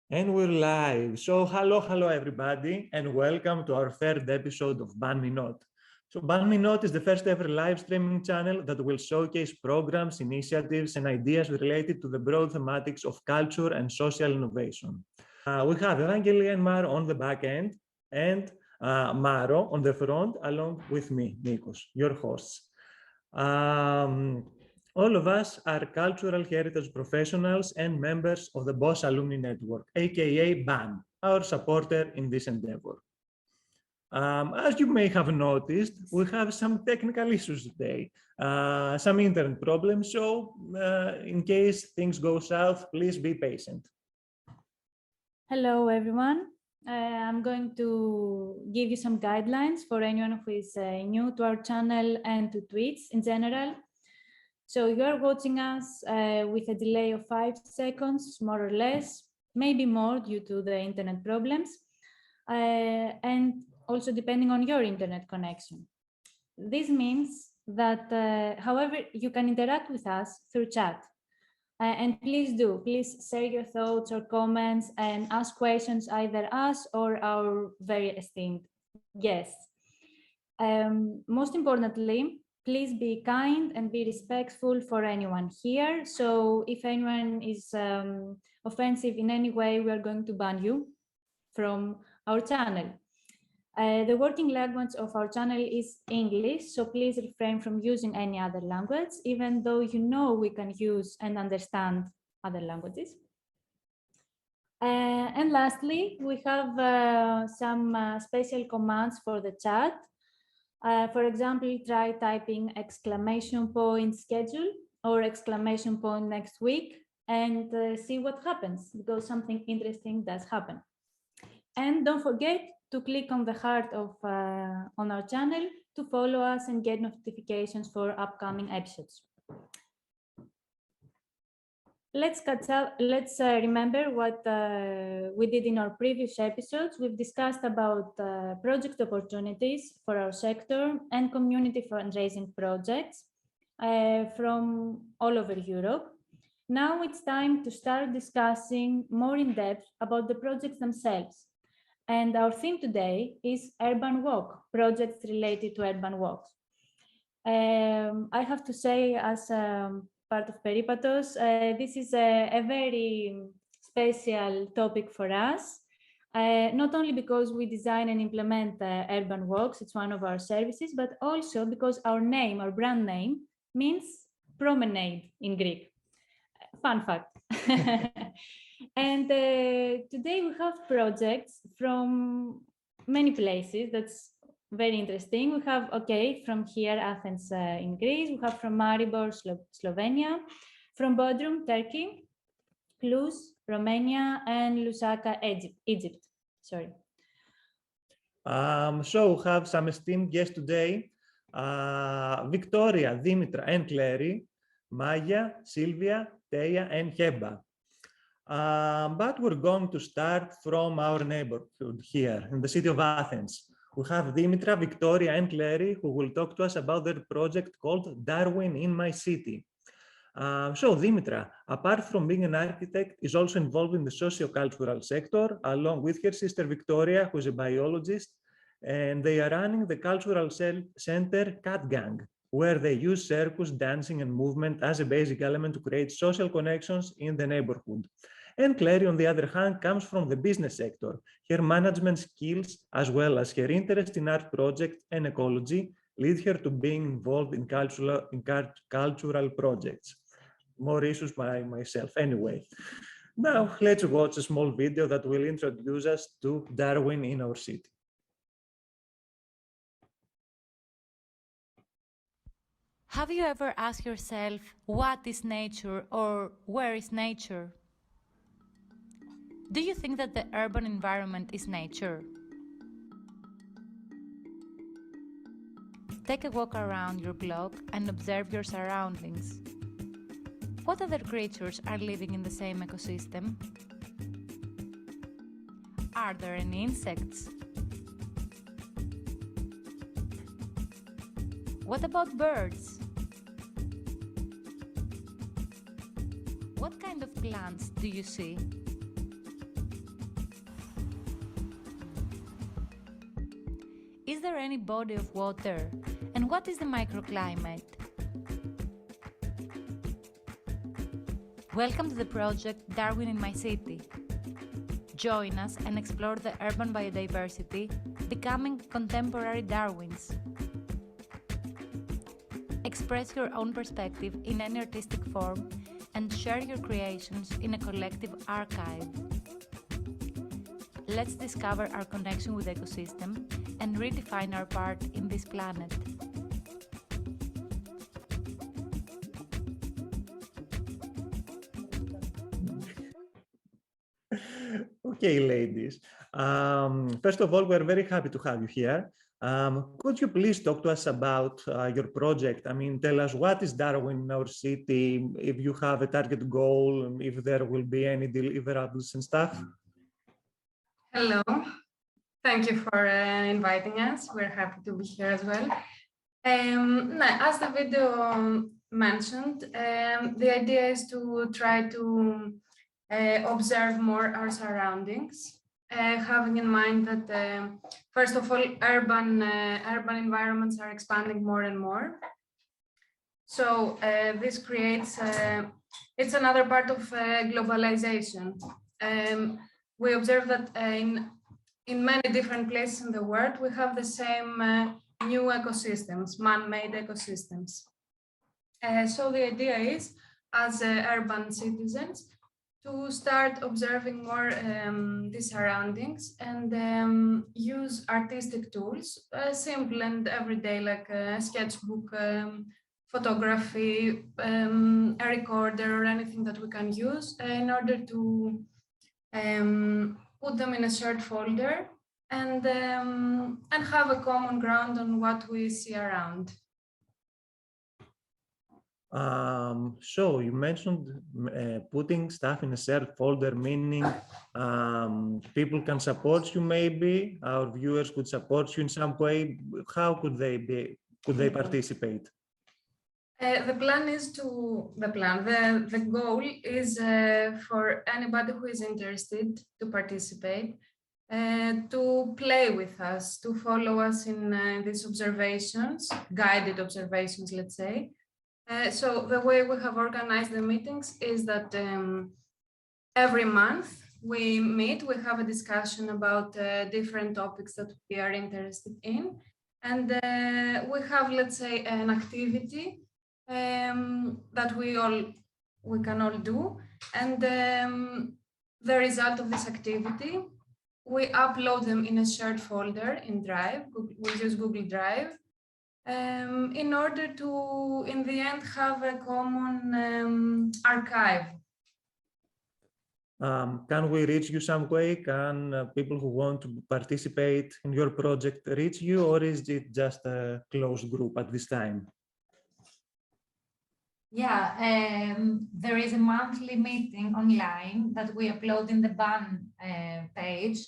And we're live. So hello everybody, and welcome to our third episode of Ban Me Not. So Ban Me Not is the first ever live streaming channel that will showcase programs, initiatives, and ideas related to the broad thematics of culture and social innovation. We have Evangeli and Maro on the back end, and Maro on the front, along with me, Nikos, your hosts. All of us are cultural heritage professionals and members of the Bosch Alumni Network, aka BAN, our supporter in this endeavor. As you may have noticed, we have some technical issues today, some internet problems, so in case things go south, please be patient. Hello, everyone. I'm going to give you some guidelines for anyone who is new to our channel and to tweets in general. So you are watching us with a delay of 5 seconds, more or less, maybe more due to the internet problems, and also depending on your internet connection. This means that, however, you can interact with us through chat. And please share your thoughts or comments and ask questions, either us or our very esteemed guests. Most importantly, please be kind and be respectful for anyone here. So if anyone is offensive in any way, we are going to ban you from our channel. The working language of our channel is English, so please refrain from using any other language, even though you know we can use and understand other languages. And lastly, we have some special commands for the chat. For example, try typing ! schedule or ! next week and see what happens, because something interesting does happen. And don't forget to click on the heart of on our channel to follow us and get notifications for upcoming episodes. Let's catch up. Let's remember what we did in our previous episodes. We've discussed about project opportunities for our sector and community fundraising projects from all over Europe. Now it's time to start discussing more in depth about the projects themselves. And our theme today is urban walk, projects related to urban walks. I have to say, as part of Peripatos, this is a very special topic for us, not only because we design and implement urban walks, it's one of our services, but also because our name, our brand name, means promenade in Greek. Fun fact. And today we have projects from many places. That's very interesting. We have, from here, Athens in Greece. We have from Maribor, Slovenia, from Bodrum, Turkey, Cluj, Romania, and Lusaka, Egypt. Sorry. So we have some esteemed guests today. Victoria, Dimtra, and Klairi, Maja, Silvia, Mateja, and Heba. But we're going to start from our neighborhood here in the city of Athens. We have Dimtra, Victoria, and Klairi, who will talk to us about their project called Darwin in My City. So Dimtra, apart from being an architect, is also involved in the socio-cultural sector, along with her sister Victoria, who is a biologist, and they are running the cultural center Cat Gang, where they use circus, dancing, and movement as a basic element to create social connections in the neighborhood. And Klairi, on the other hand, comes from the business sector. Her management skills, as well as her interest in art projects and ecology, lead her to being involved in cultural projects. More issues by myself anyway. Now, let's watch a small video that will introduce us to Darwin in our city. Have you ever asked yourself, what is nature or where is nature? Do you think that the urban environment is nature? Take a walk around your block and observe your surroundings. What other creatures are living in the same ecosystem? Are there any insects? What about birds? What kind of plants do you see? there any body of water? And what is the microclimate? Welcome to the project Darwin in My City. Join us and explore the urban biodiversity, becoming contemporary Darwins. Express your own perspective in any artistic form and share your creations in a collective archive. Let's discover our connection with the ecosystem and redefine our part in this planet. Okay, ladies. First of all, we're very happy to have you here. Could you please talk to us about your project? I mean, tell us what is Darwin in our city, if you have a target goal, if there will be any deliverables and stuff. Hello. Thank you for inviting us. We're happy to be here as well. As the video mentioned, the idea is to try to observe more our surroundings, having in mind that, first of all, urban environments are expanding more and more. So this creates, it's another part of globalization. We observe that in many different places in the world, we have the same new ecosystems, man-made ecosystems. So the idea is, as urban citizens, to start observing more the surroundings and use artistic tools, simple and everyday, like a sketchbook, photography, a recorder, or anything that we can use in order to put them in a shared folder and have a common ground on what we see around. So you mentioned putting stuff in a shared folder, meaning people can support you. Maybe our viewers could support you in some way. How could they participate? The goal is for anybody who is interested to participate, to play with us, to follow us in these observations, guided observations, let's say. So the way we have organized the meetings is that every month we meet, we have a discussion about different topics that we are interested in. And we have, let's say, an activity that we can all do. And the result of this activity, we upload them in a shared folder in Drive. We use Google Drive. In order to, in the end, have a common archive. Can we reach you some way? Can people who want to participate in your project reach you, or is it just a closed group at this time? Yeah, there is a monthly meeting online that we upload in the ban page.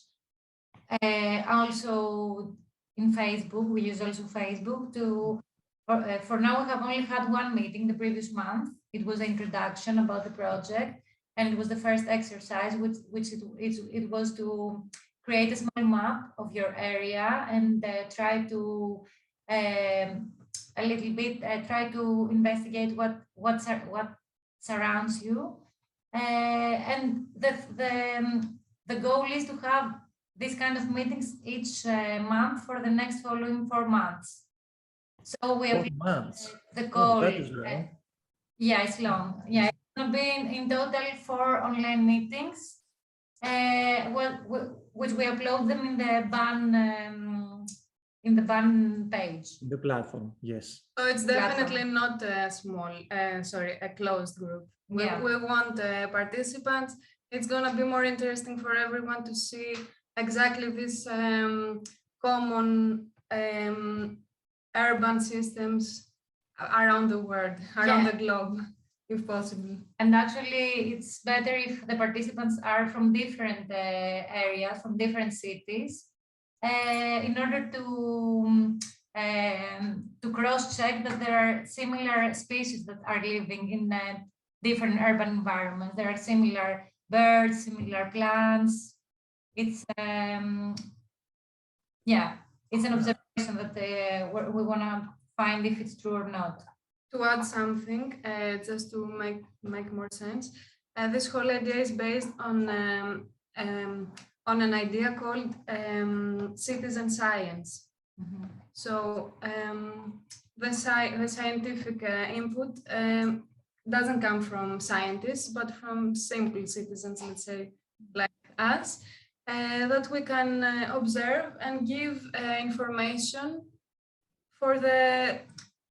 Also, in Facebook, we use also Facebook to, for now we have only had one meeting the previous month. It was an introduction about the project, and it was the first exercise, which it was to create a small map of your area and try to a little bit try to investigate what surrounds you, and the goal is to have this kind of meetings each month for the next following 4 months. So we have 4 months. The goal. That is long. Yeah, it's long. Yeah, it's going to be in total 4 online meetings, which we upload them in the ban page. The platform, yes. So it's definitely not a small, a closed group. We want participants. It's going to be more interesting for everyone to see exactly this common urban systems around the world, around the globe, if possible. And actually, it's better if the participants are from different areas, from different cities, in order to cross-check that there are similar species that are living in different urban environments. There are similar birds, similar plants. It's it's an observation that we want to find if it's true or not. To add something, just to make more sense, this whole idea is based on an idea called citizen science. Mm-hmm. So the scientific input doesn't come from scientists, but from simple citizens, let's say, like us, that we can observe and give information for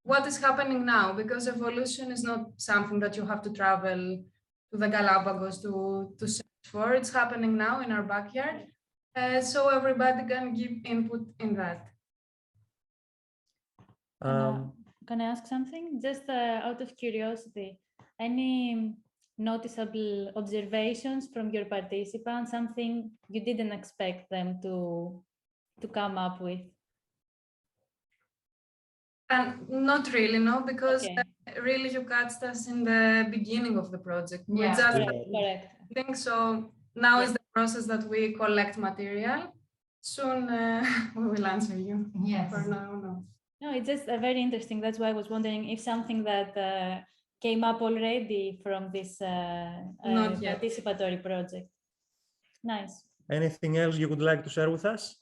what is happening now, because evolution is not something that you have to travel to the Galapagos to search for. It's happening now in our backyard, so everybody can give input in that. Can I ask something? Just out of curiosity, any noticeable observations from your participants, something you didn't expect them to come up with? Not really, no, because Okay. really you catched us in the beginning of the project. Yeah. Correct. I think so. Now is the process that we collect material. Soon we will answer you. Yes. For now, no. No, it's just very interesting. That's why I was wondering if something that came up already from this Not yet. participatory project. Nice. Anything else you would like to share with us?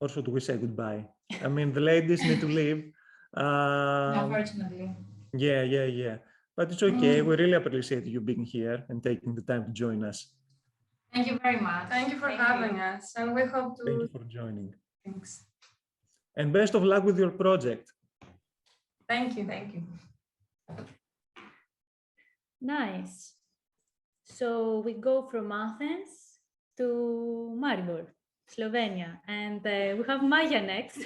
Or should we say goodbye? I mean, the ladies need to leave. Unfortunately. Yeah. But it's okay. We really appreciate you being here and taking the time to join us. Thank you very much. Thank you for having us, and we hope to. Thank you for joining. Thanks. And best of luck with your project. Thank you. Thank you. Nice. So we go from Athens to Maribor, Slovenia, and we have Maja next.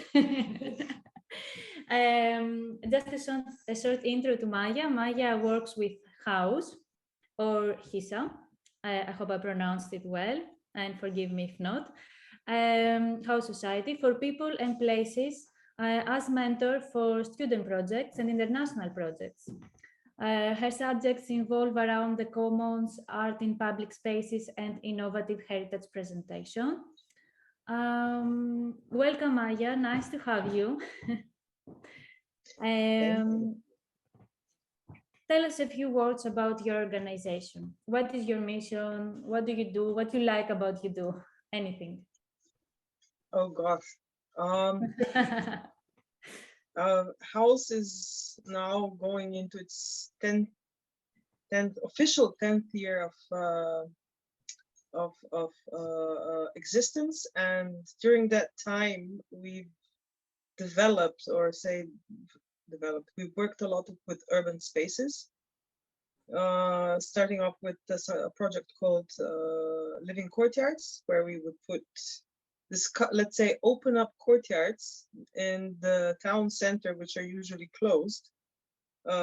Just a short intro to Maja. Maja works with House, or HISA. I hope I pronounced it well, and forgive me if not. House Society for People and Places as mentor for student projects and international projects. Her subjects involve around the commons, art in public spaces, and innovative heritage presentation. Welcome, Maja. Nice to have you. Tell us a few words about your organization. What is your mission? What do you do? What you like about you do? Anything. Oh gosh. House is now going into its 10th official 10th year of existence, and during that time we've we've worked a lot with urban spaces, starting off with a project called Living Courtyards, where we would put this, let's say, open up courtyards in the town center, which are usually closed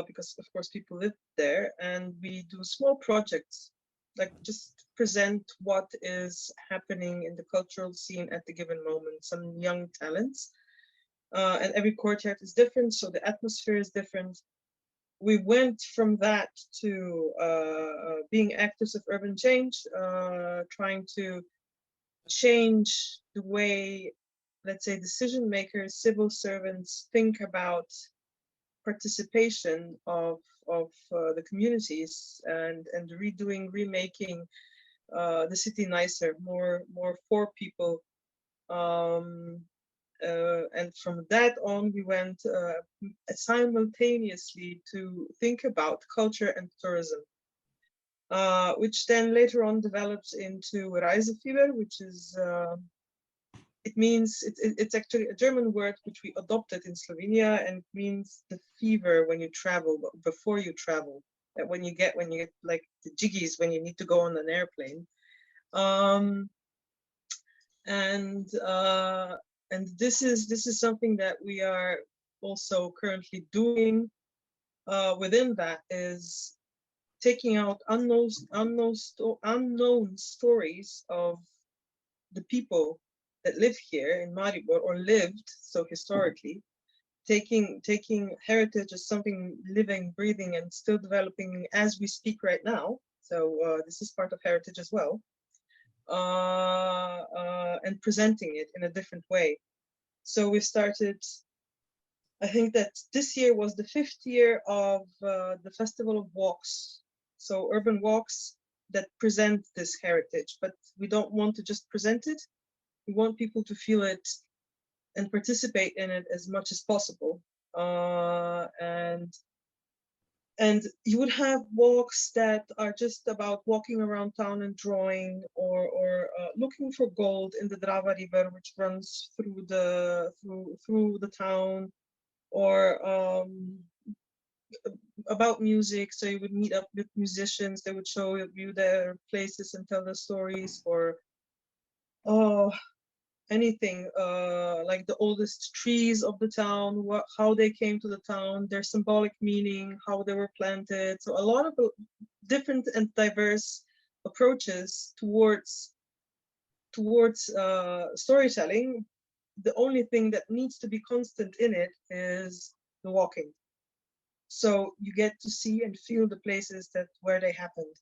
because of course people live there, and we do small projects, like just present what is happening in the cultural scene at the given moment, some young talents. And every courtyard is different, so the atmosphere is different. We went from that to being actors of urban change, trying to change the way, let's say, decision makers, civil servants think about participation of the communities, and remaking the city nicer, more for people. And from that on, we went simultaneously to think about culture and tourism, which then later on develops into Reisefieber, which is, it means, it's actually a German word which we adopted in Slovenia, and it means the fever when you travel, before you travel, when you get like the jiggies when you need to go on an airplane. And this is something that we are also currently doing. Within that is taking out unknown stories of the people that live here in Maribor, or lived so historically, taking heritage as something living, breathing, and still developing as we speak right now. So this is part of heritage as well. And presenting it in a different way. So we started, I think that this year was the 5th year of the Festival of Walks. So urban walks that present this heritage, but we don't want to just present it. We want people to feel it and participate in it as much as possible. And you would have walks that are just about walking around town and drawing, or looking for gold in the Drava River, which runs through the town, or about music. So you would meet up with musicians. They would show you their places and tell their stories, or anything like the oldest trees of the town, how they came to the town, their symbolic meaning, how they were planted. So a lot of different and diverse approaches towards storytelling. The only thing that needs to be constant in it is the walking. So you get to see and feel the places where they happened.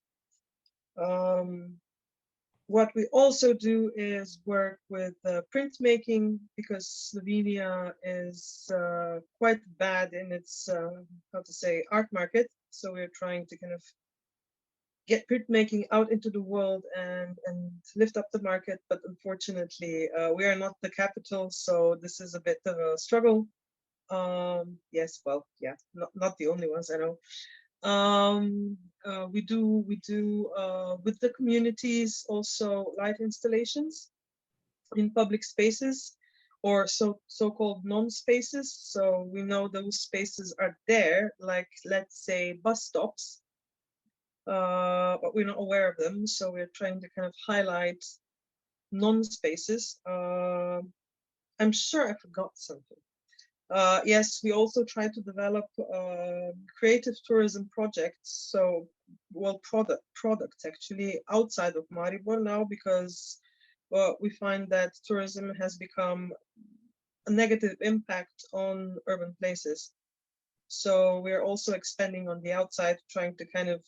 What we also do is work with printmaking, because Slovenia is quite bad in its art market. So we're trying to kind of get printmaking out into the world and lift up the market. But unfortunately, we are not the capital, so this is a bit of a struggle. Yes, well, yeah, not the only ones, I know. We do with the communities also light installations in public spaces, or so-called non-spaces. So we know those spaces are there, like, let's say, bus stops, but we're not aware of them. So we're trying to kind of highlight non-spaces. I'm sure I forgot something. Yes, we also try to develop creative tourism projects. So, well, products actually outside of Maribor now, because we find that tourism has become a negative impact on urban places. So we're also expanding on the outside, trying to kind of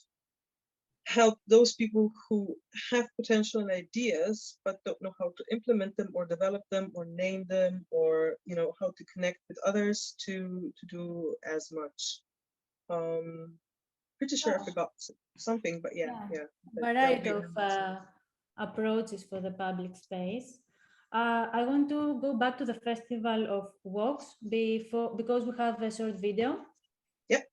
help those people who have potential and ideas but don't know how to implement them or develop them or name them, or how to connect with others to do as much. Pretty sure I forgot something, but yeah. Variety of approaches for the public space. I want to go back to the Festival of Walks because we have a short video. Yep.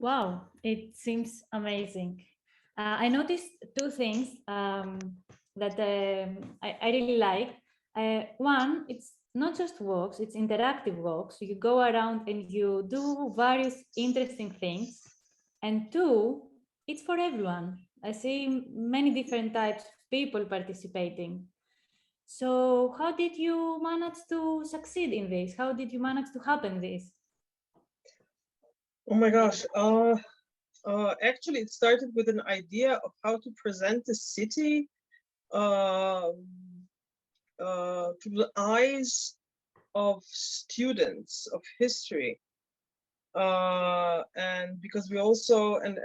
Wow, it seems amazing. I noticed two things that I really like. One, it's not just walks, it's interactive walks. You go around and you do various interesting things. And two, it's for everyone. I see many different types of people participating. So how did you manage to succeed in this? How did you manage to happen this? Oh my gosh. Actually, it started with an idea of how to present the city through the eyes of students of history. And because we also, and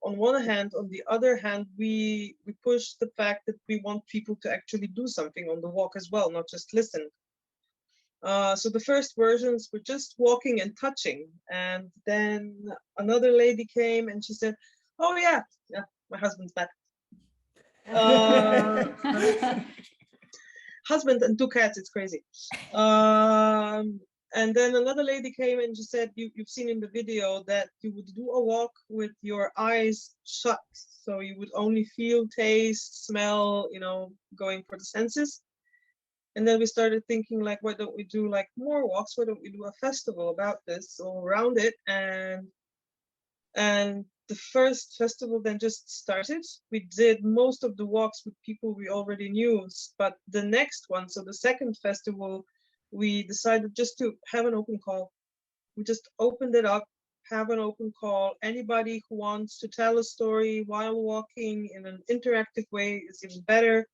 on one hand, on the other hand, we push the fact that we want people to actually do something on the walk as well, not just listen. So the first versions were just walking and touching. And then another lady came and she said, oh yeah, my husband's back. Husband and two cats, it's crazy. And then another lady came and she said, you've seen in the video that you would do a walk with your eyes shut. So you would only feel, taste, smell, going for the senses. And then we started thinking, like, why don't we do like more walks? Why don't we do a festival about this all around it? And the first festival then just started. We did most of the walks with people we already knew, but the next one, so the second festival, we decided just to have an open call. We just opened it up, have an open call. Anybody who wants to tell a story while walking in an interactive way is even better,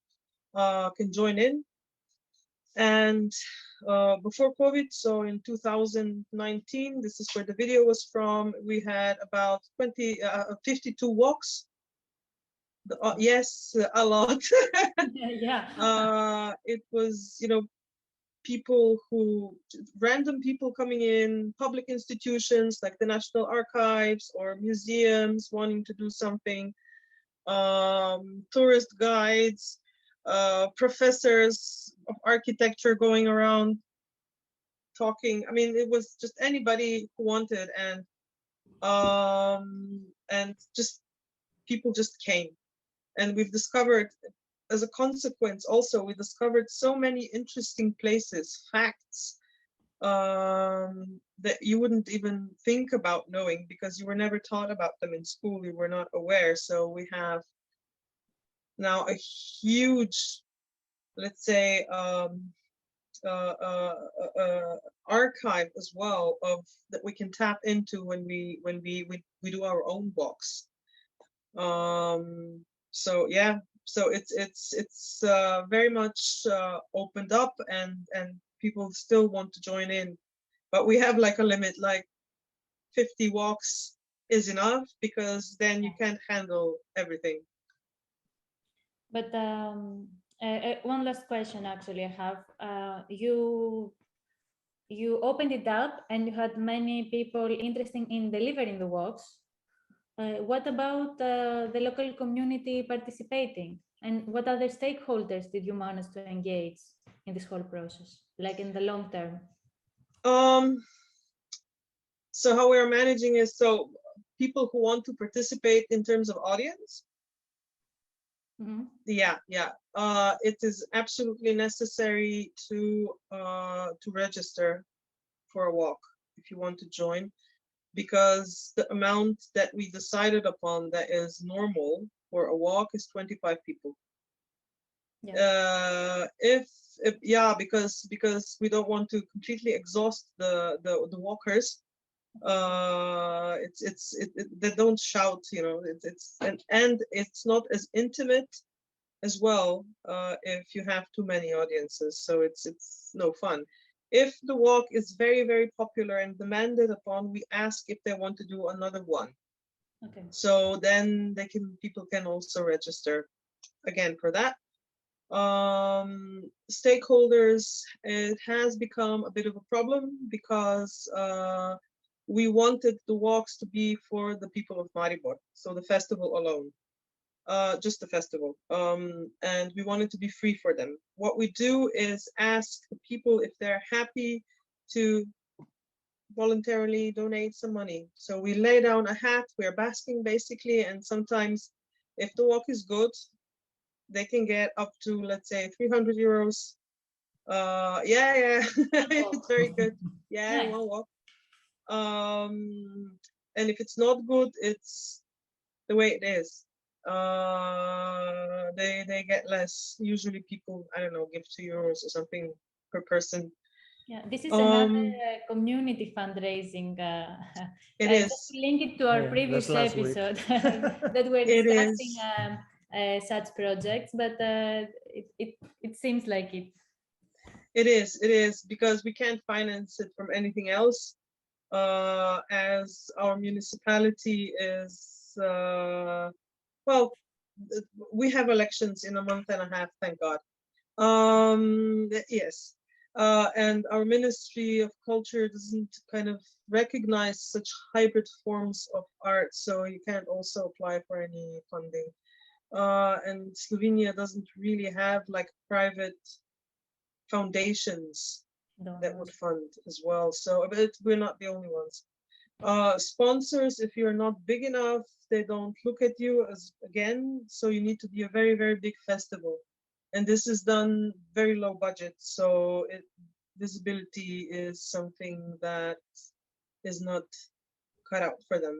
can join in. And before COVID, so in 2019, this is where the video was from, we had about 52 walks. Yes, a lot. Yeah. It was, people random people coming in, public institutions like the National Archives or museums wanting to do something, tourist guides, professors of architecture going around talking. I mean, it was just anybody who wanted, and just people just came. And we've discovered, as a consequence also, we discovered so many interesting places, facts, that you wouldn't even think about knowing because you were never taught about them in school, you were not aware. So we have now a huge, let's say, archive as well of that we can tap into when we do our own walks. So yeah, so it's very much opened up, and people still want to join in, but we have like a limit, like 50 walks is enough, because then you can't handle everything. But one last question, actually, I have. You opened it up and you had many people interested in delivering the walks. What about the local community participating? And what other stakeholders did you manage to engage in this whole process, like in the long term? So how we are managing is, so people who want to participate in terms of audience. Mm-hmm. Yeah. It is absolutely necessary to register for a walk if you want to join, because the amount that we decided upon that is normal for a walk is 25 people. Yeah. Because we don't want to completely exhaust the walkers. They don't shout, and it's not as intimate as well if you have too many audiences, so it's no fun. If the walk is very, very popular and demanded upon, we ask if they want to do another one. Okay. So then people can also register again for that. Stakeholders, it has become a bit of a problem because we wanted the walks to be for the people of Maribor, so the festival alone, just the festival, and we wanted to be free for them. What we do is ask the people if they're happy to voluntarily donate some money. So we lay down a hat, we're basking basically, and sometimes if the walk is good, they can get up to, let's say, 300 euros. Yeah, it's very good. Yeah, Nice. one walk. And if it's not good, it's the way it is. They get less. Usually people, I don't know, give 2 euros or something per person. Yeah, this is another community fundraising. It Just is. to link it to our Yeah, previous that's last week. episode that we're It discussing is. such projects, but it seems like it. It is because we can't finance it from anything else, as our municipality is, well, we have elections in a month and a half, thank God. Yes, and our Ministry of Culture doesn't kind of recognize such hybrid forms of art, so you can't also apply for any funding. And Slovenia doesn't really have like private foundations that would fund as well. So but we're not the only ones. Sponsors, if you're not big enough, they don't look at you as again. So you need to be a very, very big festival. And this is done very low budget. So visibility is something that is not cut out for them.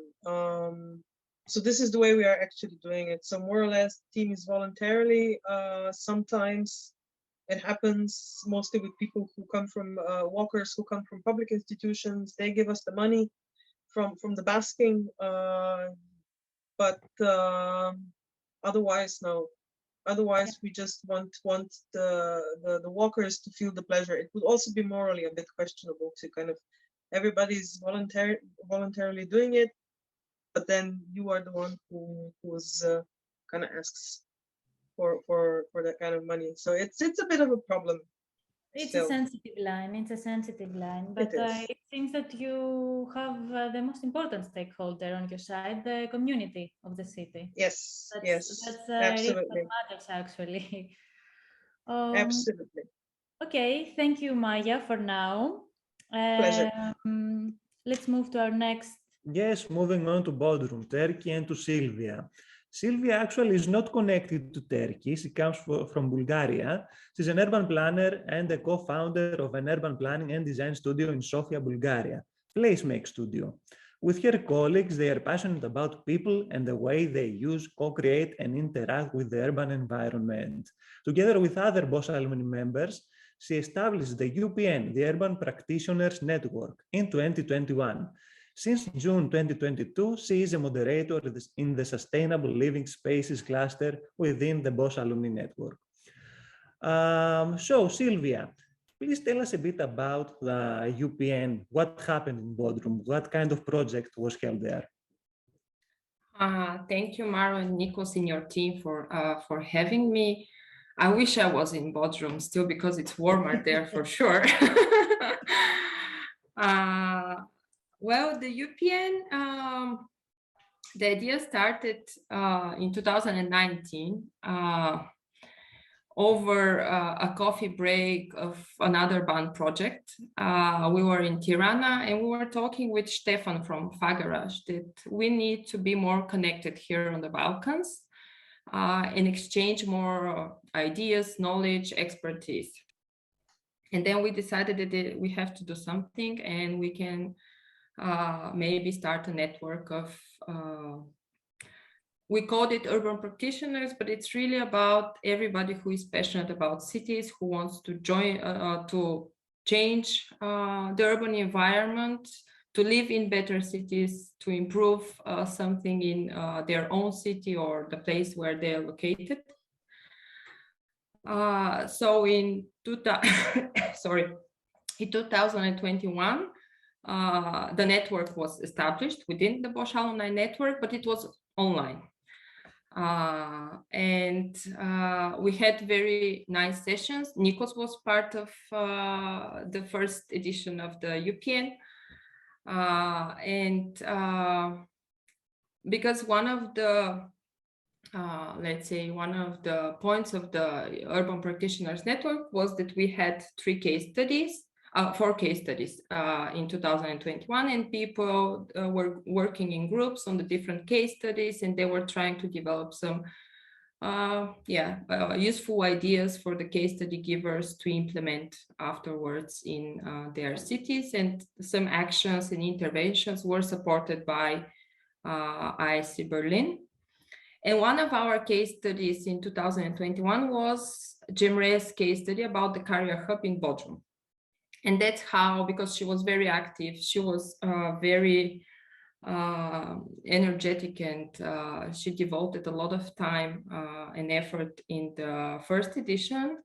So this is the way we are actually doing it. So more or less, the team is voluntarily. Sometimes it happens mostly with people who come from walkers who come from public institutions. They give us the money from the basking, but otherwise no. Otherwise, we just want the walkers to feel the pleasure. It would also be morally a bit questionable to kind of everybody's voluntarily doing it, but then you are the one who's kind of asks for that kind of money. So it's a bit of a problem. It's still. a sensitive line. It's a sensitive line, but it seems that you have the most important stakeholder on your side, the community of the city. Yes, That's absolutely. really what matters, actually. Absolutely. Okay, thank you, Maja, for now. Pleasure. Let's move to our next. Yes, moving on to Bodrum, Turkey, and to Silvia. Silvia actually is not connected to Turkey. She comes from Bulgaria. She's an urban planner and a co-founder of an urban planning and design studio in Sofia, Bulgaria, Placemake Studio. With her colleagues, they are passionate about people and the way they use, co-create, and interact with the urban environment. Together with other Bosch Alumni members, she established the UPN, the Urban Practitioners Network, in 2021. Since June 2022, she is a moderator in the Sustainable Living Spaces cluster within the Bosch Alumni Network. So, Silvia, please tell us a bit about the UPN. What happened in Bodrum? What kind of project was held there? Thank you, Maro and Nikos in your team for having me. I wish I was in Bodrum still because it's warmer there for sure. Well, the UPN, the idea started in 2019 over a coffee break of another band project. We were in Tirana and we were talking with Stefan from Fagaraj that we need to be more connected here on the Balkans and exchange more ideas, knowledge, expertise. And then we decided that we have to do something and we can maybe start a network of, we called it urban practitioners, but it's really about everybody who is passionate about cities, who wants to join, to change the urban environment, to live in better cities, to improve something in their own city or the place where they are located. So in 2021, the network was established within the Bosch Alumni Network, but it was online. And we had very nice sessions. Nikos was part of the first edition of the UPN. Because one of the, let's say, one of the points of the Urban Practitioners Network was that we had 3 case studies 4 case studies in 2021, and people were working in groups on the different case studies, and they were trying to develop some useful ideas for the case study givers to implement afterwards in their cities, and some actions and interventions were supported by ISC Berlin. And one of our case studies in 2021 was Cemre's case study about the career hub in Bodrum. And that's how, because she was very active, she was very energetic, and she devoted a lot of time and effort in the first edition.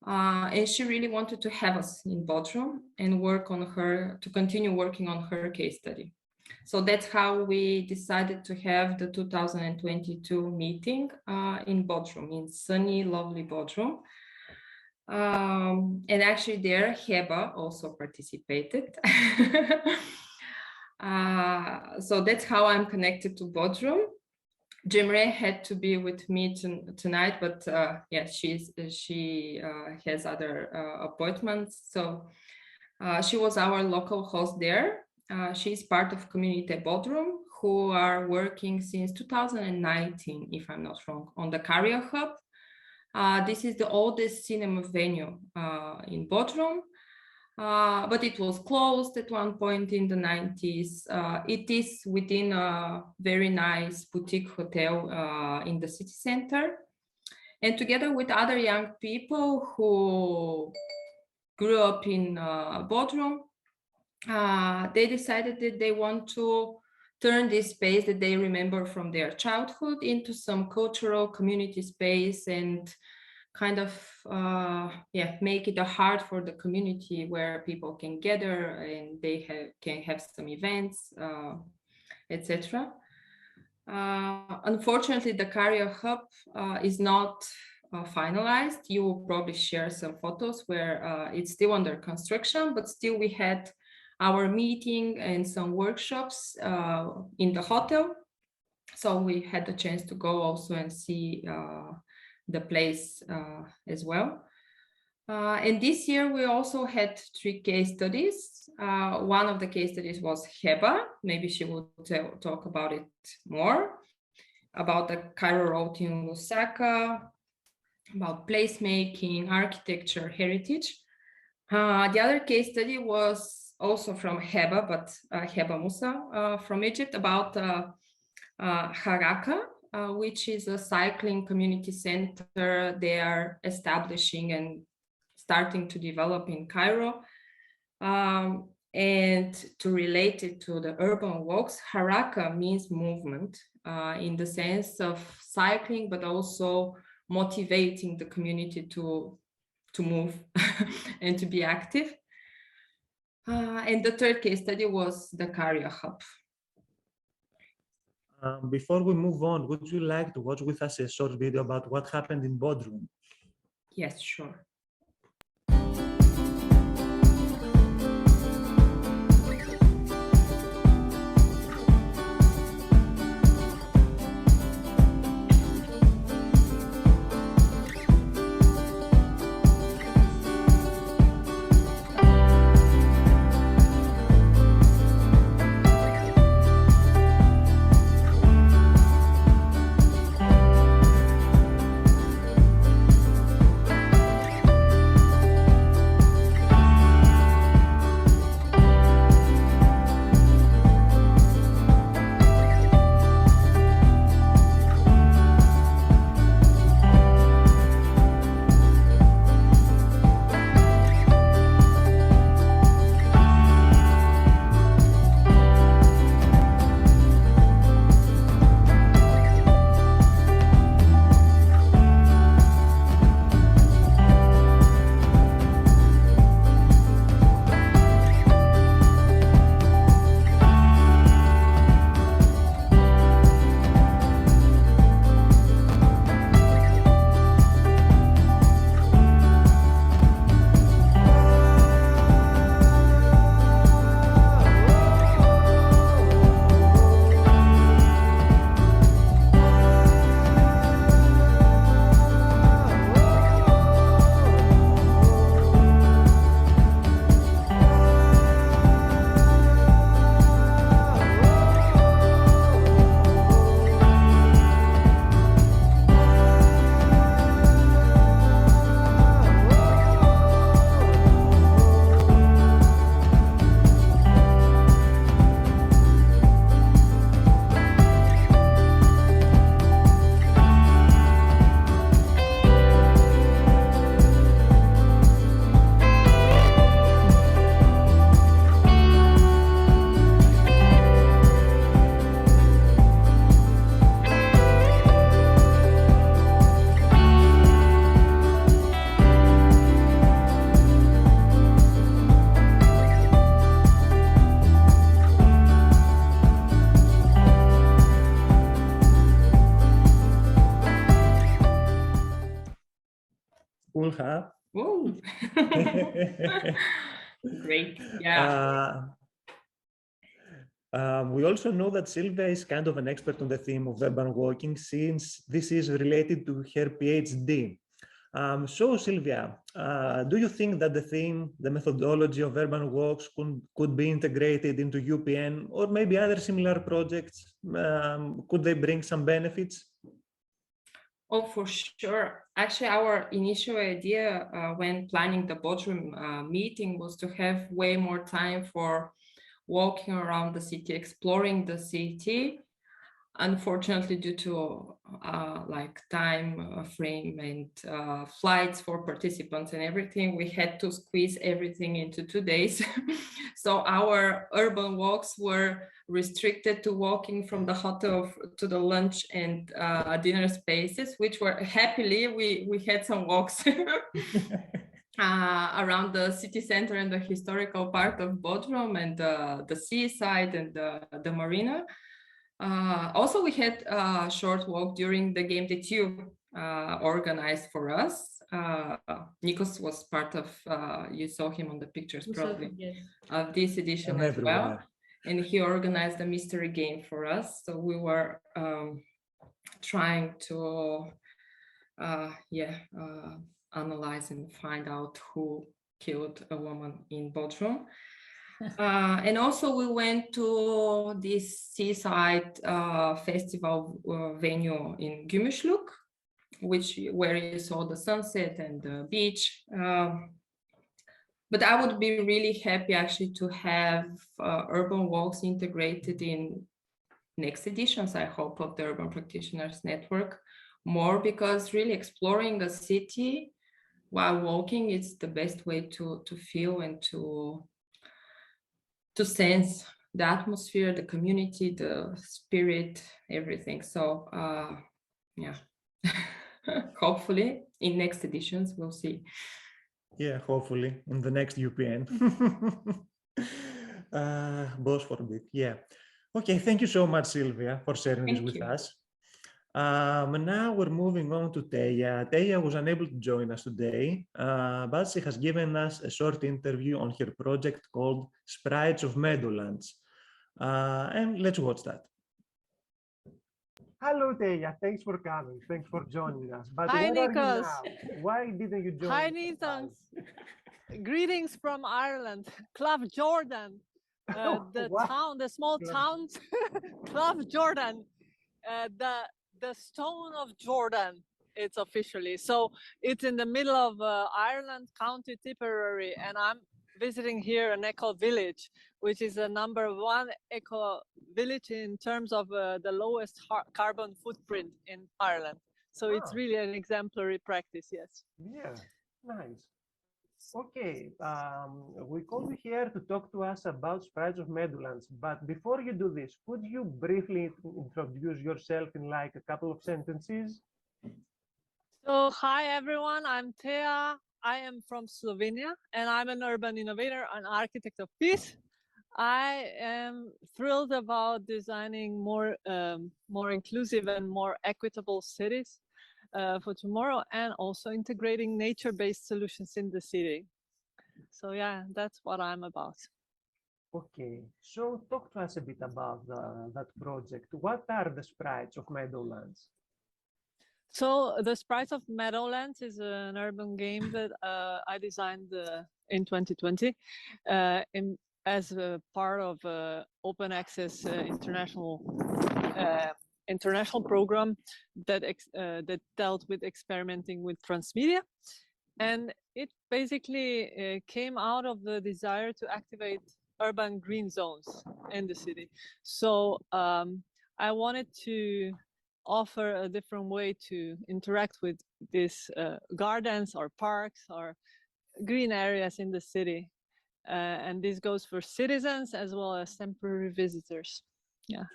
And she really wanted to have us in Bodrum and continue working on her case study. So that's how we decided to have the 2022 meeting in Bodrum, in sunny, lovely Bodrum. And actually there, Heba also participated. So that's how I'm connected to Bodrum. Cemre had to be with me tonight, but she has other appointments. So she was our local host there. She's part of Community Bodrum, who are working since 2019, if I'm not wrong, on the Career Hub. This is the oldest cinema venue in Bodrum, but it was closed at one point in the 90s. It is within a very nice boutique hotel in the city center. And together with other young people who grew up in Bodrum, they decided that they want to turn this space that they remember from their childhood into some cultural community space, and kind of make it a heart for the community where people can gather and they can have some events, etc. Unfortunately, the Career Hub is not finalized. You will probably share some photos where it's still under construction, but still we had our meeting and some workshops in the hotel. So we had the chance to go also and see the place as well. And this year we also had 3 case studies. One of the case studies was Heba. Maybe she will talk about it more, about the Cairo Road in Lusaka, about placemaking, architecture, heritage. The other case study was also from Heba, but Heba Musa from Egypt, about Haraka, which is a cycling community center they are establishing and starting to develop in Cairo. And to relate it to the urban walks, Haraka means movement in the sense of cycling, but also motivating the community to move and to be active. And the third case study was the Career Hub. Before we move on, would you like to watch with us a short video about what happened in Bodrum? Yes, sure. will, huh? Whoa. Great. Yeah. We also know that Silvia is kind of an expert on the theme of urban walking, since this is related to her PhD. So, Silvia, do you think that the theme, the methodology of urban walks could be integrated into UPN or maybe other similar projects? Could they bring some benefits? Oh, for sure. Actually, our initial idea when planning the boardroom meeting was to have way more time for walking around the city, exploring the city. Unfortunately, due to like time frame and flights for participants and everything, we had to squeeze everything into 2 days. So our urban walks were restricted to walking from the hotel to the lunch and dinner spaces, which were happily, we had some walks around the city center and the historical part of Bodrum and the seaside and the marina. Also, we had a short walk during the game Dimitriou organized for us. Nikos was part of, you saw him on the pictures probably, Yes. of this edition as well. And he organized a mystery game for us. So we were trying to, analyze and find out who killed a woman in Bodrum. And also we went to this seaside festival venue in Gümüşlük, where you saw the sunset and the beach. But I would be really happy actually to have urban walks integrated in next editions, I hope, of the Urban Practitioners Network more, because really exploring a city while walking is the best way to feel and to sense the atmosphere, the community, the spirit, everything. So yeah, hopefully in next editions, we'll see. Yeah, hopefully in the next UPN. Both forbid, yeah. Okay, thank you so much, Silvia, for sharing this with us. Now we're moving on to Teja. Teja was unable to join us today, but she has given us a short interview on her project called Sprites of Meadowlands. And let's watch that. Hello, Teja. Thanks for coming. Thanks for joining us. But hi, where Nikos. are you now? Why didn't you join? Hi, Nathan. Greetings from Ireland, Clough Jordan, the small town, Clough Jordan, the Stone of Jordan. It's officially so. It's in the middle of Ireland, County Tipperary, and I'm visiting here an eco village, which is a #1 eco village in terms of the lowest carbon footprint in Ireland. So it's really an exemplary practice, yes. Yeah, nice. Okay, we called you here to talk to us about Sprites of Meadowlands. But before you do this, could you briefly introduce yourself in like a couple of sentences? So, hi everyone, I'm Teja. I am from Slovenia and I'm an urban innovator and architect of peace. I am thrilled about designing more inclusive and more equitable cities for tomorrow, and also integrating nature-based solutions in the city. So yeah, that's what I'm about. Okay, so talk to us a bit about that project. What are the Sprites of Meadowlands? So the Sprites of Meadowlands is an urban game that I designed in 2020 as a part of open access international program that dealt with experimenting with transmedia. And it basically came out of the desire to activate urban green zones in the city. So I wanted to offer a different way to interact with these gardens or parks or green areas in the city. And this goes for citizens as well as temporary visitors. Yeah.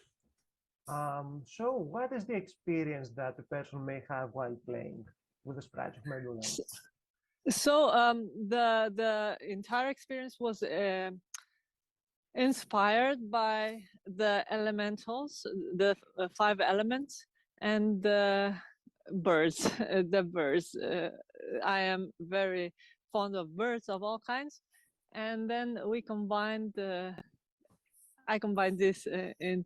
So what is the experience that a person may have while playing with the Sprites of Meadowlands? So the entire experience was inspired by the elementals, the 5 elements, and the birds. I am very fond of birds of all kinds. And then we combined I combined this in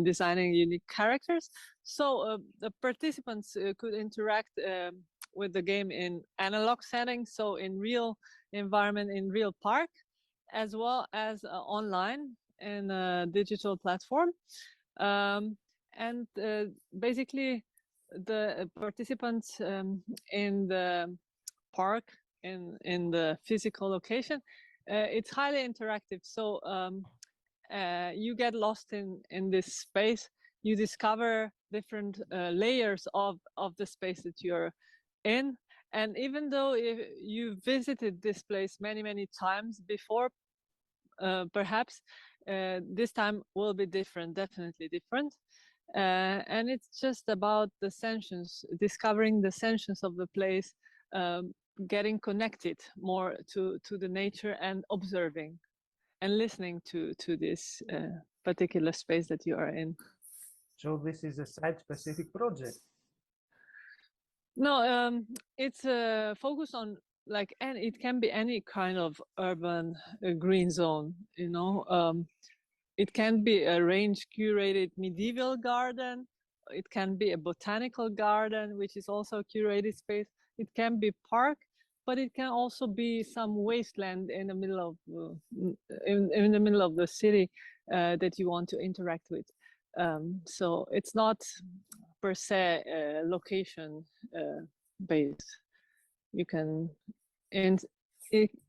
designing unique characters. So the participants could interact with the game in analog settings, so in real environment, in real park, as well as online in a digital platform. And basically, the participants in the park, in the physical location, it's highly interactive. So you get lost in this space. You discover different layers of the space that you're in. And even though you visited this place many times before, perhaps this time will be different, definitely different. And it's just about the sensations, discovering the sensations of the place, getting connected more to the nature and observing and listening to this particular space that you are in. So this is a site-specific project? No, it's focused on like, and it can be any kind of urban green zone, you know. It can be a range curated medieval garden. It can be a botanical garden, which is also a curated space. It can be park, but it can also be some wasteland in the middle of in the middle of the city that you want to interact with. So it's not per se location based. You can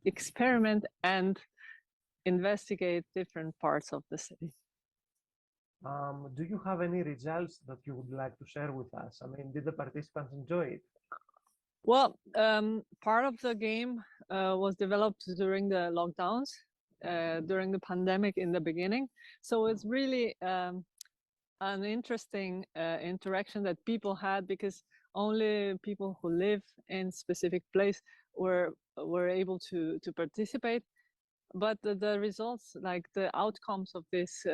experiment and investigate different parts of the city. Do you have any results that you would like to share with us? I mean, did the participants enjoy it? Well, part of the game was developed during the lockdowns, during the pandemic in the beginning. So it's really an interesting interaction that people had, because only people who live in specific place were able to participate. But the results, like the outcomes of this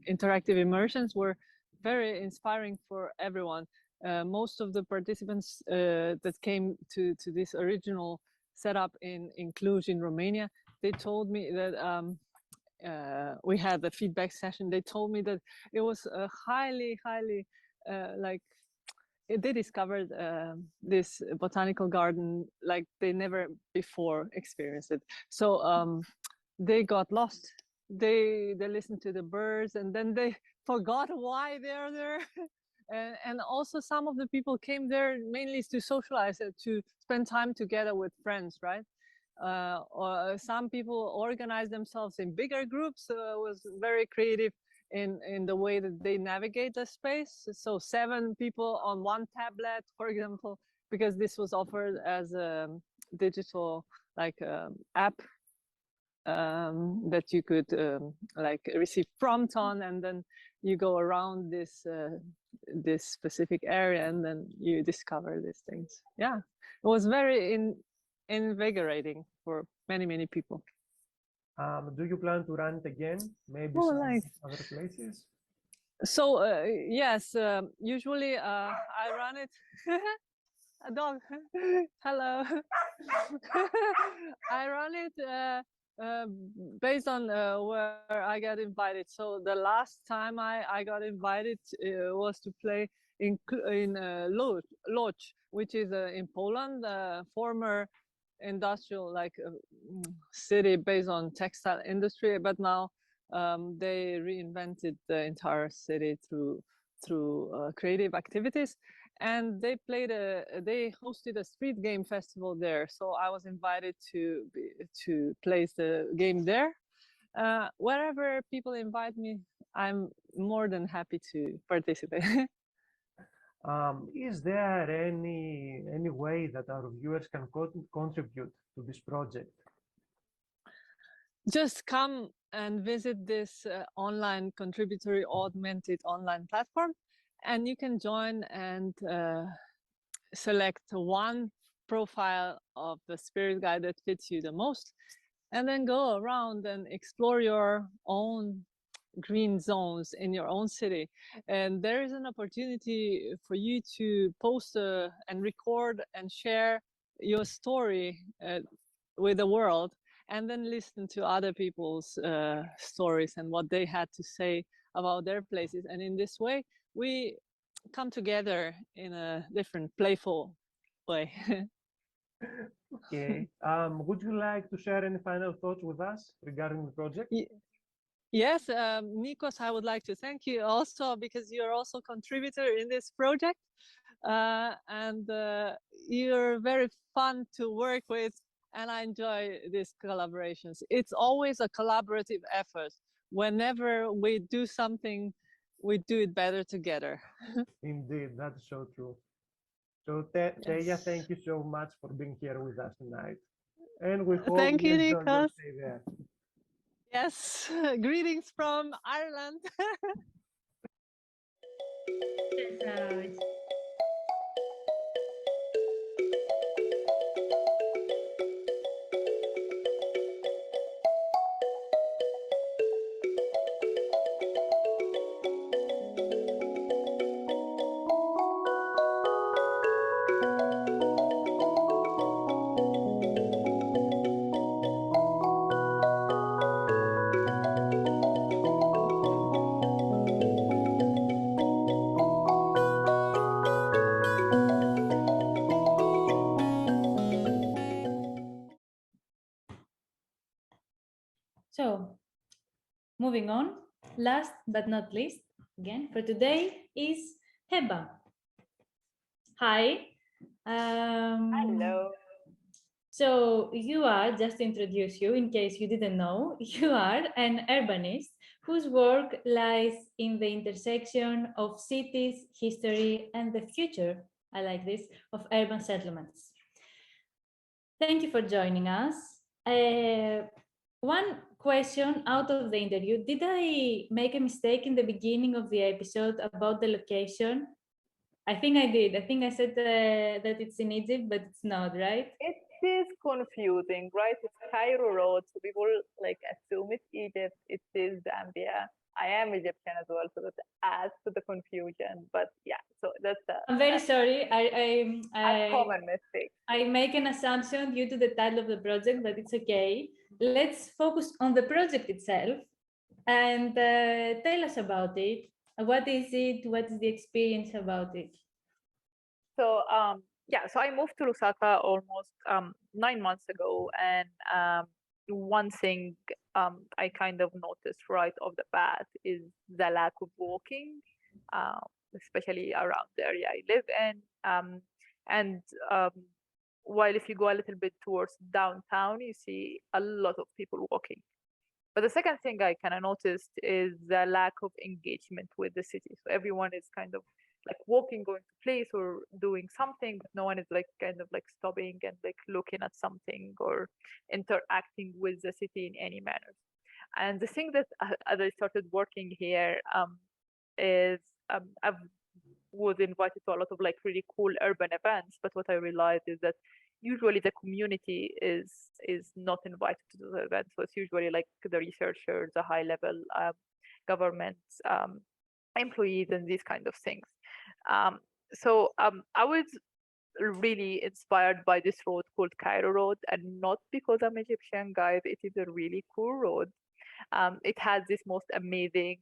interactive immersions, were very inspiring for everyone. Most of the participants that came to this original setup in Cluj in Romania, they told me that we had the feedback session. They told me that it was a highly like they discovered this botanical garden like they never before experienced it. So they got lost. They listened to the birds, and then they forgot why they're there. And also some of the people came there mainly to socialize, to spend time together with friends, right? Or some people organize themselves in bigger groups. It was very creative in the way that they navigate the space. So 7 people on one tablet, for example, because this was offered as a digital like app that you could like receive prompt on, and then you go around this this specific area, and then you discover these things. Yeah, it was very invigorating for many people. Do you plan to run it again? Maybe some other places? So yes, usually I run it. A dog. Hello. I run it based on where I get invited. So the last time I got invited was to play in Lodz, which is in Poland, former industrial like city based on textile industry, but now they reinvented the entire city through creative activities, and they hosted a street game festival there. So I was invited to place the game there. Wherever people invite me, I'm more than happy to participate. Is there any way that our viewers can contribute to this project? Just come and visit this online contributory augmented online platform, and you can join and select one profile of the spirit guide that fits you the most, and then go around and explore your own green zones in your own city. And there is an opportunity for you to post and record and share your story with the world, and then listen to other people's stories and what they had to say about their places. And in this way, we come together in a different, playful way. Okay. Would you like to share any final thoughts with us regarding the project? Yes, Nikos, I would like to thank you also because you're also a contributor in this project. And you're very fun to work with, and I enjoy these collaborations. It's always a collaborative effort. Whenever we do something, we do it better together. Indeed, that's so true. So Teja, thank you so much for being here with us tonight. And we hope Thank you, enjoy your Nikos. stay there. Yes, greetings from Ireland. So, moving on, last but not least, again, for today is Heba. Hi. Hello. So you are, just to introduce you, in case you didn't know, you are an urbanist whose work lies in the intersection of cities, history, and the future, I like this, of urban settlements. Thank you for joining us. One question out of the interview, did I make a mistake in the beginning of the episode about the location? I think I did. I think I said that it's in Egypt, but it's not, right? It is confusing, right? It's Cairo Road, so people like assume it's Egypt. It is Zambia. I am Egyptian as well, so that adds to the confusion. But yeah, so that's I'm very sorry. a common mistake. I make an assumption due to the title of the project, but it's okay. Let's focus on the project itself and tell us about it. What is it? What is the experience about it? So yeah, so I moved to Lusaka almost 9 months ago, and one thing I kind of noticed right off the bat is the lack of walking, especially around the area I live in. And while if you go a little bit towards downtown, you see a lot of people walking. But the second thing I kind of noticed is the lack of engagement with the city. So everyone is kind of like walking, going to place or doing something, but no one is like kind of like stopping and like looking at something or interacting with the city in any manner. And the thing that as I started working here is I was invited to a lot of like really cool urban events, but what I realized is that usually the community is not invited to the events. So it's usually like the researchers, the high level government employees, and these kind of things. So I was really inspired by this road called Cairo Road, and not because I'm Egyptian, guys. It is a really cool road. It has this most amazing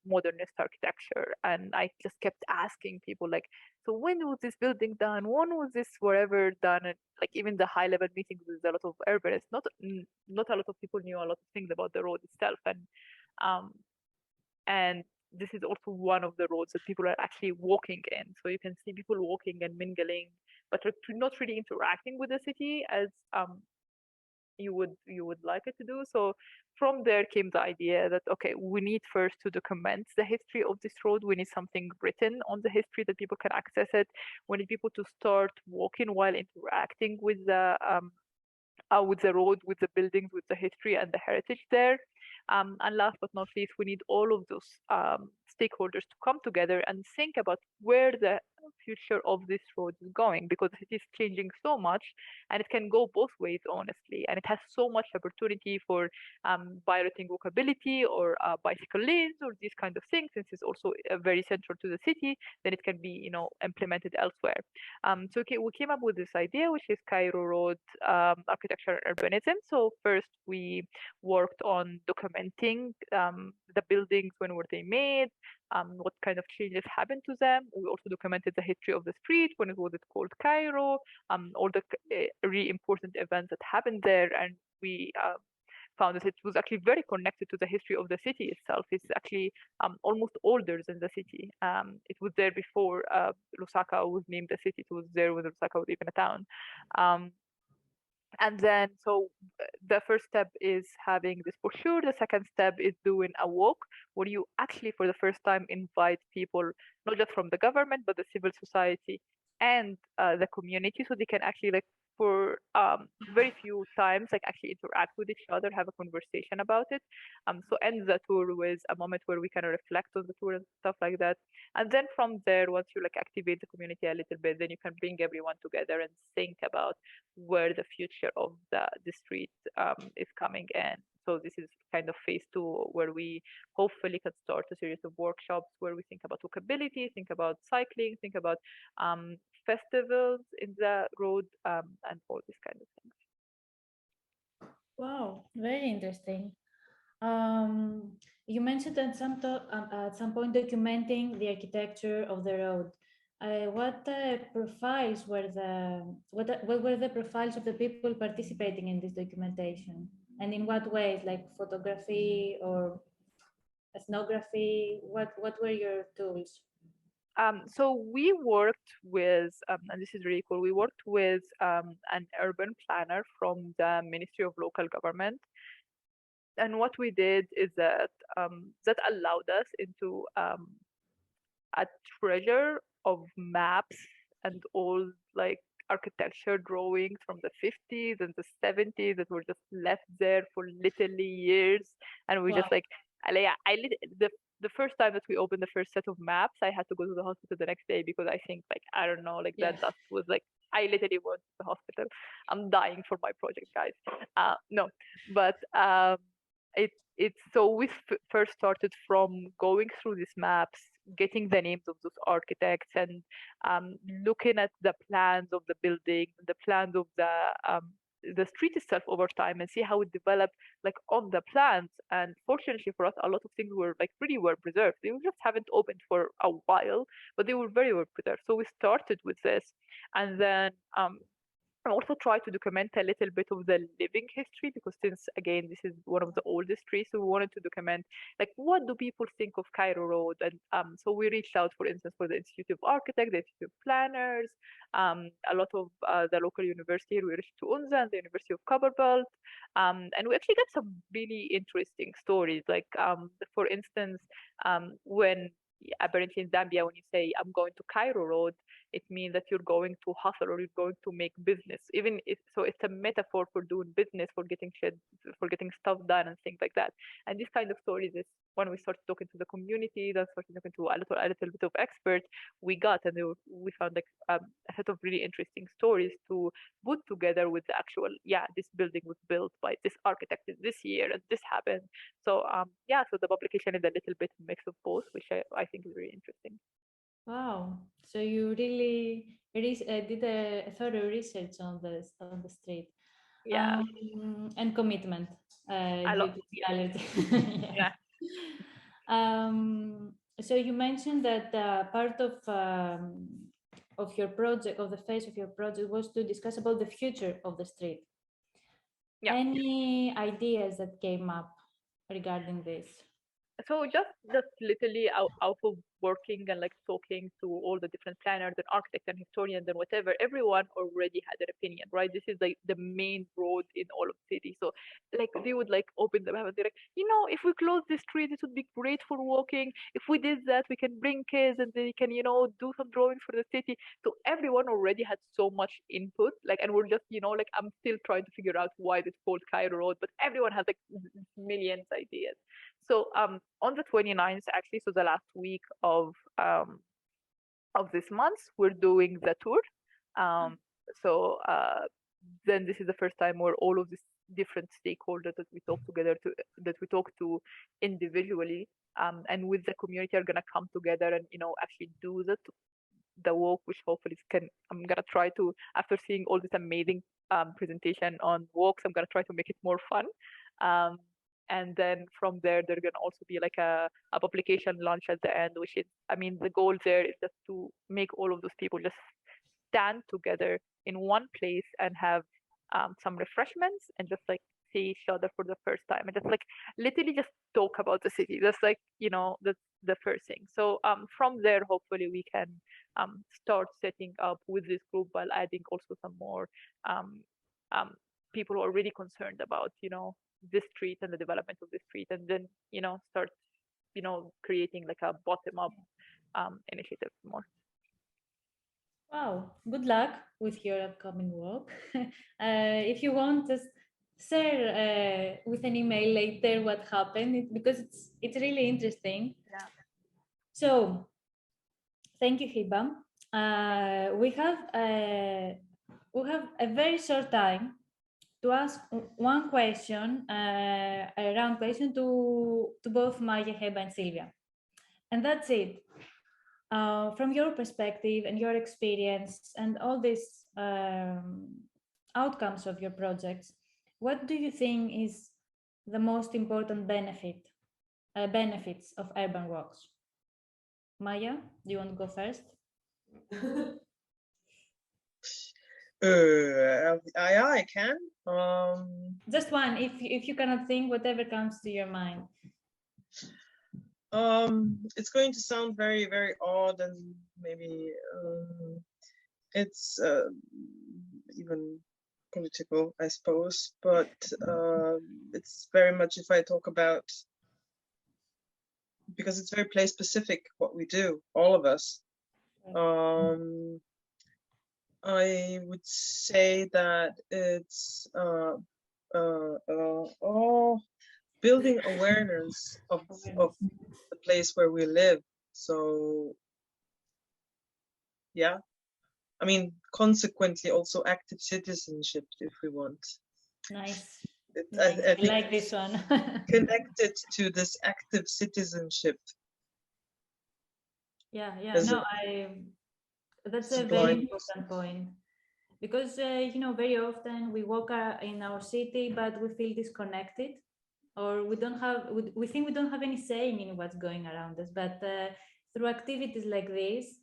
modernist architecture, and I just kept asking people like, so when was this building done? When was this wherever done? And like even the high level meetings with a lot of urbanists, not a lot of people knew a lot of things about the road itself, and this is also one of the roads that people are actually walking in. So you can see people walking and mingling, but not really interacting with the city as you would like it to do. So from there came the idea that okay, we need first to document the history of this road. We need something written on the history that people can access it. We need people to start walking while interacting with the road, with the buildings, with the history and the heritage there. And last but not least, we need all of those stakeholders to come together and think about where the future of this road is going, because it is changing so much, and it can go both ways, honestly, and it has so much opportunity for piloting walkability or bicycle lanes or these kind of things, since it's also very central to the city. Then it can be implemented elsewhere. So okay, we came up with this idea, which is Cairo Road Architecture and Urbanism. So first we worked on documenting the buildings, when were they made, what kind of changes happened to them. We also documented the history of the street, when it was called Cairo, all the really important events that happened there, and we found that it was actually very connected to the history of the city itself. It's actually almost older than the city. It was there before Lusaka was named a city. It was there when Lusaka was even a town. And then, so the first step is having this brochure. The second step is doing a walk where you actually, for the first time, invite people, not just from the government, but the civil society and the community, so they can actually, like, for very few times, like, actually interact with each other, have a conversation about it. So end the tour with a moment where we can reflect on the tour and stuff like that. And then from there, once you like activate the community a little bit, then you can bring everyone together and think about where the future of the street is coming in. So this is kind of phase 2, where we hopefully can start a series of workshops where we think about walkability, think about cycling, think about festivals in the road, and all these kind of things. Wow, very interesting. You mentioned at some point documenting the architecture of the road. What profiles were what were the profiles of the people participating in this documentation, and in what ways, like photography or ethnography? What were your tools? So we worked with, and this is really cool, we worked with an urban planner from the Ministry of Local Government. And what we did is that that allowed us into a treasure of maps and all like architecture drawings from the 50s and the 70s that were just left there for literally years. And we just like, the first time that we opened the first set of maps, I had to go to the hospital the next day, because I think, like, I don't know, like that dust was like, I literally went to the hospital. I'm dying for my project, guys. No, but it's so we first started from going through these maps, getting the names of those architects, and looking at the plans of the building, the plans of the street itself over time, and see how it developed, like, on the plans. And fortunately for us, a lot of things were like pretty well preserved. They just haven't opened for a while, but they were very well preserved. So we started with this, and then I also try to document a little bit of the living history, because since, again, this is one of the oldest streets, so we wanted to document, like, what do people think of Cairo Road? And so we reached out, for instance, for the Institute of Architects, the Institute of Planners, a lot of the local university. We reached to UNZA and the University of Cumberland, and we actually got some really interesting stories. Like, for instance, when apparently in Zambia, when you say I'm going to Cairo Road, it means that you're going to hustle or you're going to make business. Even if, so it's a metaphor for doing business, for getting stuff done and things like that. And this kind of stories is when we started talking to the community, then started talking to a little bit of experts, we got, and we found like a set of really interesting stories to put together with the actual, this building was built by this architect this year and this happened. So so the publication is a little bit mix of both, which I think is really interesting. Wow! So you really did a thorough research on the street. Yeah. And commitment. A lot. Yeah. So you mentioned that part of your project, of the phase of your project, was to discuss about the future of the street. Yeah. Any ideas that came up regarding this? so just literally out of working and like talking to all the different planners and architects and historians and whatever, everyone already had an opinion, right? This is like the main road in all of the city. So like they would like open the map and they're like, if we close this street, this would be great for walking. If we did that, we can bring kids and they can, do some drawings for the city. So everyone already had so much input, like, and we're just, like I'm still trying to figure out why it's called Cairo Road, but everyone has like millions ideas. So on the 29th, actually, so the last week of this month, we're doing the tour. So then this is the first time where all of these different stakeholders that we talk to individually and with the community are gonna come together and actually do the walk, which hopefully I'm gonna try to, after seeing all this amazing presentation on walks, I'm gonna try to make it more fun. And then from there gonna also be like a publication launch at the end, which is, the goal there is just to make all of those people just stand together in one place and have some refreshments and just like see each other for the first time and just like literally just talk about the city. That's like, that's the first thing. So from there, hopefully we can start setting up with this group while adding also some more people who are really concerned about, this street and the development of the street, and then, start, creating like a bottom-up initiative more. Wow, good luck with your upcoming walk. If you want, just share with an email later what happened, because it's really interesting. Yeah. So, thank you, Heba. We have a very short time to ask one question, a round question to both Maja, Heba, and Silvia, and that's it. From your perspective and your experience and all these outcomes of your projects, what do you think is the most important benefits of urban walks? Maja, do you want to go first? I can. Just one, if you cannot think, whatever comes to your mind. It's going to sound very, very odd, and maybe it's even political, I suppose, but it's very much, if I talk about, because it's very place specific what we do, all of us. I would say that it's building awareness of the place where we live. So yeah, consequently also active citizenship, if we want. Nice. I think like this one. connected to this active citizenship. Yeah, that's a very important point, because very often we walk in our city, but we feel disconnected, or we think we don't have any saying in what's going around us. But through activities like this,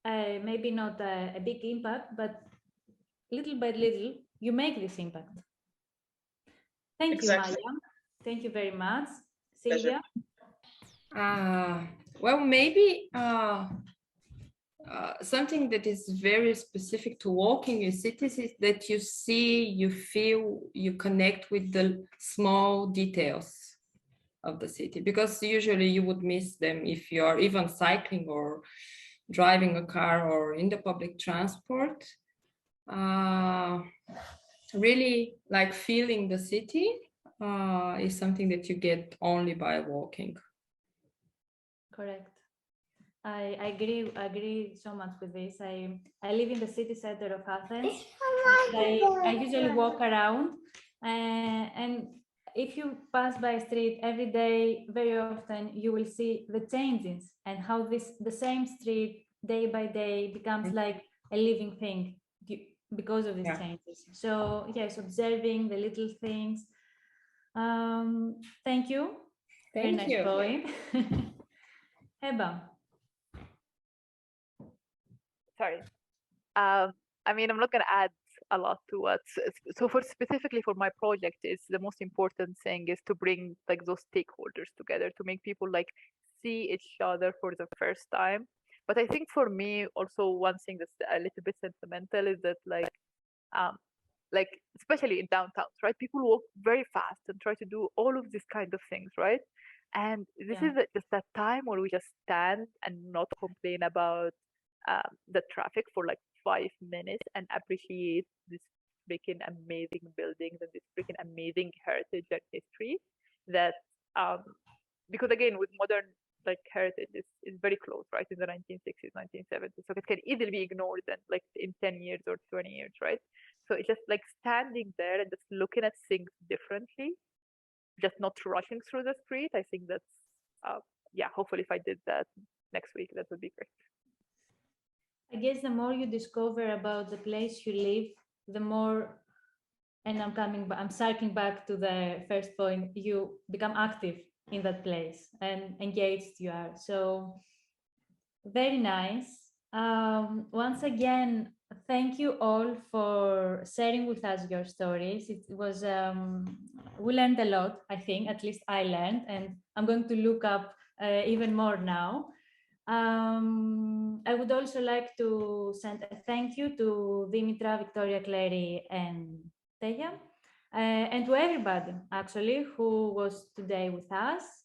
maybe not a big impact, but little by little, you make this impact. Thank you, Maja. Thank you very much. Silvia? Well, maybe something that is very specific to walking in cities is that you see, you feel, you connect with the small details of the city, because usually you would miss them if you're even cycling or driving a car or in the public transport. Really, like, feeling the city is something that you get only by walking. Correct. I agree so much with this. I live in the city center of Athens. I usually walk around, and if you pass by a street every day, very often you will see the changes and how the same street day by day becomes like a living thing because of these changes. So yes, observing the little things. Thank you. Very nice point. Heba. Sorry. I'm not going to add a lot to what. So for specifically for my project, is the most important thing is to bring like those stakeholders together to make people like see each other for the first time. But I think for me also one thing that's a little bit sentimental is that like especially in downtowns, right? People walk very fast and try to do all of these kind of things, right? And this is just that time where we just stand and not complain about the traffic for like 5 minutes and appreciate this freaking amazing buildings and this freaking amazing heritage and history that because again with modern like heritage is very close, right? In the 1960s, 1970s, so it can easily be ignored and like in 10 years or 20 years, right? So it's just like standing there and just looking at things differently, just not rushing through the street. I think that's yeah, hopefully if I did that next week, that would be great. I guess the more you discover about the place you live, the more, and I'm circling back to the first point, you become active in that place and engaged you are. So very nice. Once again, thank you all for sharing with us your stories. It was, we learned a lot, I think, at least I learned, and I'm going to look up even more now. I would also like to send a thank you to Dimitra, Victoria, Klairi, and Mateja, and to everybody actually who was today with us.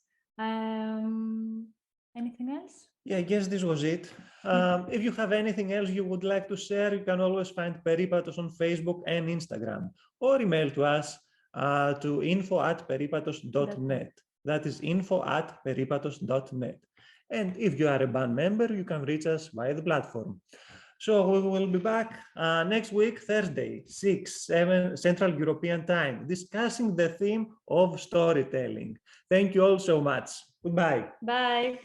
Anything else? Yeah, I guess this was it. If you have anything else you would like to share, you can always find Peripatos on Facebook and Instagram, or email to us to info@peripatos.net. That is info@peripatos.net. And if you are a band member, you can reach us via the platform. So we will be back next week, Thursday, 6-7 Central European Time, discussing the theme of storytelling. Thank you all so much. Goodbye. Bye.